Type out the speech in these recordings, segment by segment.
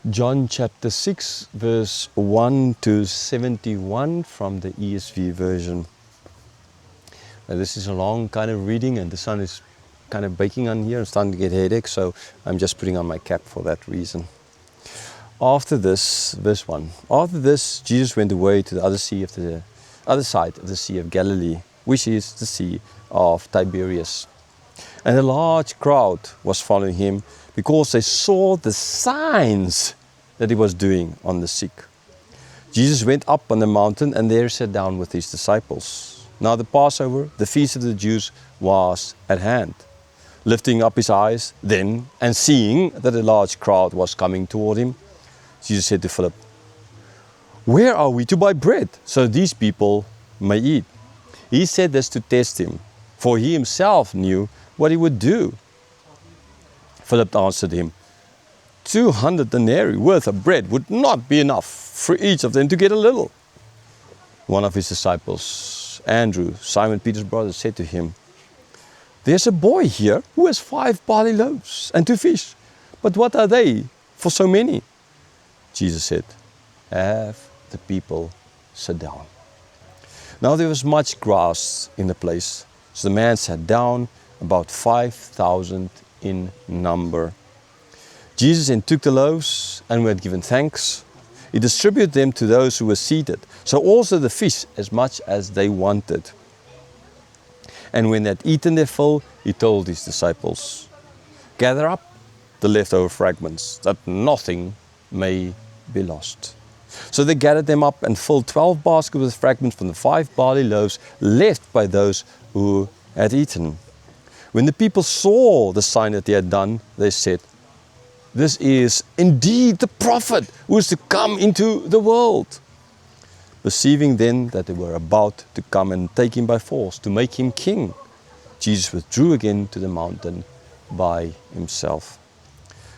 John chapter 6, verse 1 to 71 from the ESV version. Now, this is a long kind of reading, and the sun is kind of baking on here. I'm starting to get headache, so I'm just putting on my cap for that reason. After this, verse 1. After this, Jesus went away to the other side of the Sea of Galilee, which is the Sea of Tiberias. And a large crowd was following him because they saw the signs that he was doing on the sick. Jesus went up on the mountain and there sat down with his disciples. Now the Passover, the feast of the Jews, was at hand. Lifting up his eyes then and seeing that a large crowd was coming toward him, Jesus said to Philip, "Where are we to buy bread so these people may eat?" He said this to test him, for he himself knew what he would do. Philip answered him, 200 denarii worth of bread would not be enough for each of them to get a little. One of his disciples, Andrew, Simon Peter's brother, said to him, "There's a boy here who has 5 barley loaves and 2 fish, but what are they for so many?" Jesus said, "Have the people sit down." Now there was much grass in the place, so the man sat down, about 5,000 in number. Jesus then took the loaves, and when he had given thanks, he distributed them to those who were seated, so also the fish as much as they wanted. And when they had eaten their fill, he told his disciples, "Gather up the leftover fragments, that nothing may be lost." So they gathered them up and filled 12 baskets with fragments from the 5 barley loaves left by those who had eaten. When the people saw the sign that he had done, they said, "This is indeed the prophet who is to come into the world." Perceiving then that they were about to come and take him by force, to make him king, Jesus withdrew again to the mountain by himself.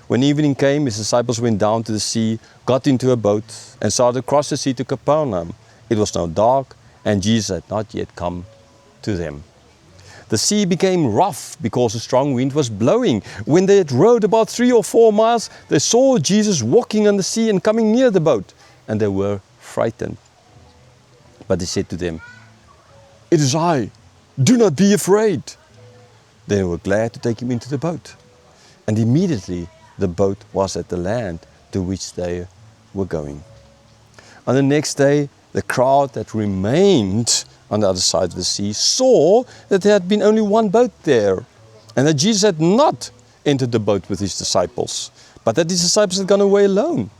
When evening came, his disciples went down to the sea, got into a boat, and started across the sea to Capernaum. It was now dark, and Jesus had not yet come to them. The sea became rough because a strong wind was blowing. When they had rowed about 3 or 4 miles, they saw Jesus walking on the sea and coming near the boat, and they were frightened. But he said to them, "It is I, do not be afraid." They were glad to take him into the boat, and immediately the boat was at the land to which they were going. On the next day, the crowd that remained on the other side of the sea saw that there had been only one boat there, and that Jesus had not entered the boat with his disciples, but that his disciples had gone away alone.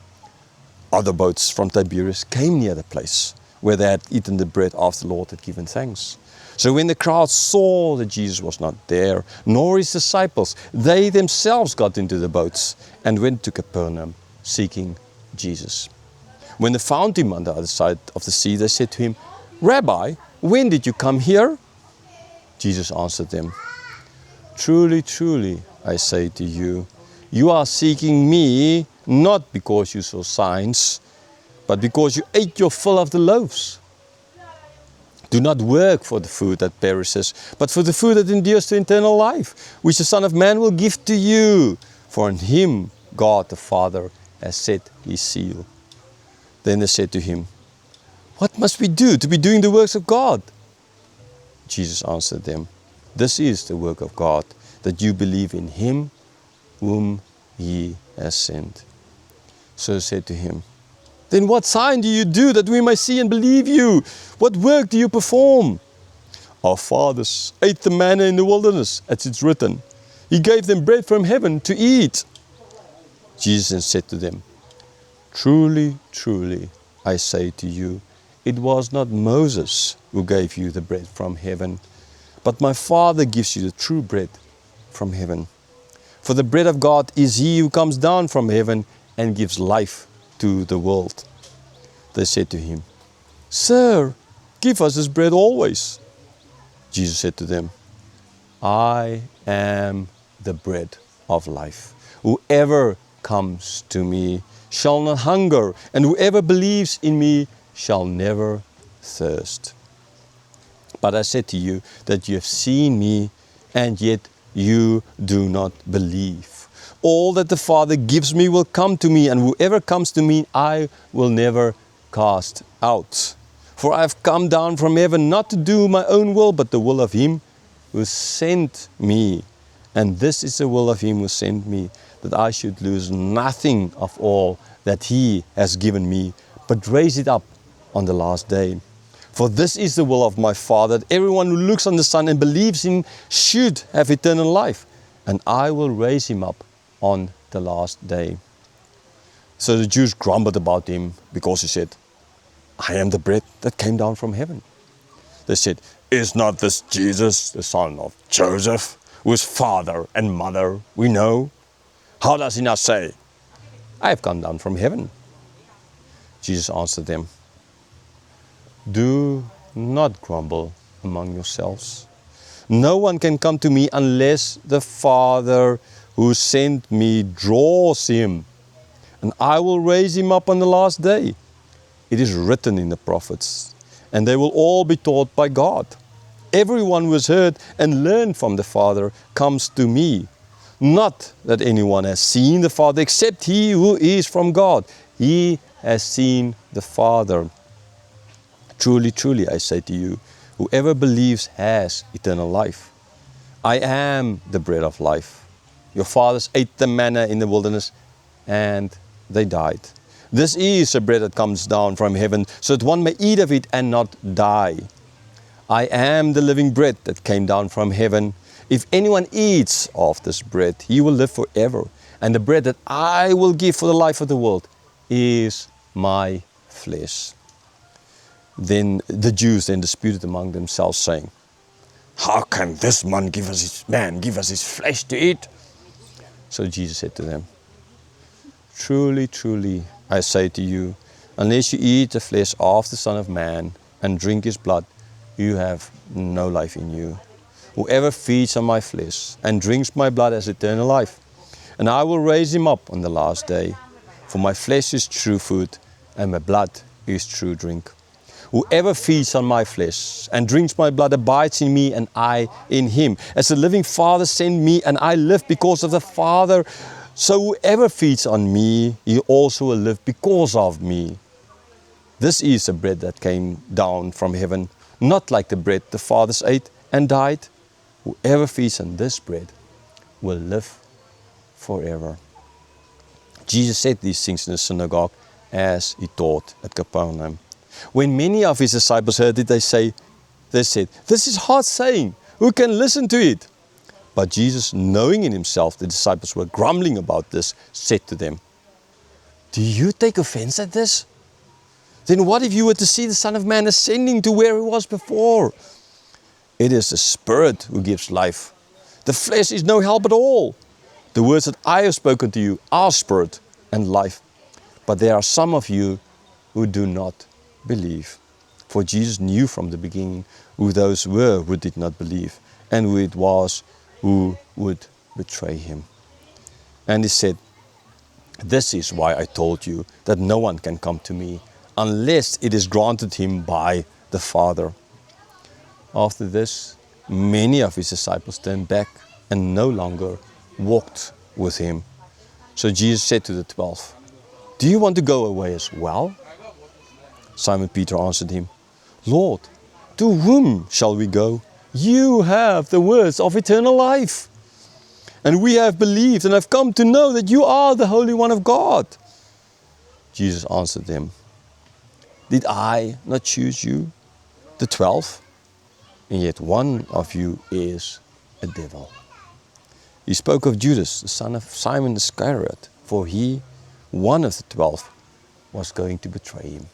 Other boats from Tiberias came near the place where they had eaten the bread after the Lord had given thanks. So when the crowd saw that Jesus was not there, nor his disciples, they themselves got into the boats and went to Capernaum seeking Jesus. When they found him on the other side of the sea, they said to him, "Rabbi, when did you come here?" Jesus answered them, "Truly, truly, I say to you, you are seeking me not because you saw signs, but because you ate your fill of the loaves. Do not work for the food that perishes, but for the food that endures to eternal life, which the Son of Man will give to you. For in him God the Father has set his seal." Then they said to him, "What must we do to be doing the works of God?" Jesus answered them, "This is the work of God, that you believe in him whom he has sent." So they said to him, "Then what sign do you do that we may see and believe you? What work do you perform?" "Our fathers ate the manna in the wilderness, as it's written. He gave them bread from heaven to eat." Jesus said to them, "Truly, truly, I say to you, it was not Moses who gave you the bread from heaven, but my Father gives you the true bread from heaven. For the bread of God is he who comes down from heaven and gives life to the world." They said to him, "Sir, give us this bread always." Jesus said to them, "I am the bread of life. Whoever comes to me shall not hunger, and whoever believes in me shall never thirst. But I said to you that you have seen me, and yet you do not believe. All that the Father gives me will come to me, and whoever comes to me, I will never cast out. For I have come down from heaven not to do my own will, but the will of him who sent me. And this is the will of him who sent me, that I should lose nothing of all that he has given me, but raise it up on the last day. For this is the will of my Father, that everyone who looks on the Son and believes in him should have eternal life, and I will raise him up on the last day. So the Jews grumbled about him because he said, I am the bread that came down from heaven. They said, is not this Jesus, the son of Joseph, whose father and mother we know? How does he not say, I have come down from heaven? Jesus answered them, do not grumble among yourselves. No one can come to me unless the Father who sent me draws him, and I will raise him up on the last day. It is written in the prophets, and they will all be taught by God. Everyone who has heard and learned from the Father comes to me. Not that anyone has seen the Father except he who is from God. He has seen the Father. Truly, truly, I say to you, whoever believes has eternal life. I am the bread of life. Your fathers ate the manna in the wilderness, and they died. This is the bread that comes down from heaven, so that one may eat of it and not die. I am the living bread that came down from heaven. If anyone eats of this bread, he will live forever. And the bread that I will give for the life of the world is my flesh. Then the Jews disputed among themselves, saying, how can this man give us his flesh to eat? So Jesus said to them, truly, truly, I say to you, unless you eat the flesh of the Son of Man and drink his blood, you have no life in you. Whoever feeds on my flesh and drinks my blood has eternal life, and I will raise him up on the last day. For my flesh is true food, and my blood is true drink. Whoever feeds on my flesh and drinks my blood abides in me, and I in him. As the living Father sent me, and I live because of the Father, so whoever feeds on me, he also will live because of me. This is the bread that came down from heaven, not like the bread the fathers ate and died. Whoever feeds on this bread will live forever. Jesus said these things in the synagogue as he taught at Capernaum. When many of his disciples heard it, they said, this is hard saying. Who can listen to it? But Jesus, knowing in himself the disciples were grumbling about this, said to them, do you take offense at this? Then what if you were to see the Son of Man ascending to where he was before? It is the Spirit who gives life. The flesh is no help at all. The words that I have spoken to you are spirit and life. But there are some of you who do not believe. For Jesus knew from the beginning who those were who did not believe, and who it was who would betray him. And he said, this is why I told you that no one can come to me unless it is granted him by the Father. After this, many of his disciples turned back and no longer walked with him. So Jesus said to the 12, do you want to go away as well? Simon Peter answered him, Lord, to whom shall we go? You have the words of eternal life. And we have believed and have come to know that you are the Holy One of God. Jesus answered them, did I not choose you, the 12? And yet one of you is a devil. He spoke of Judas, the son of Simon Iscariot, for he, one of the 12, was going to betray him.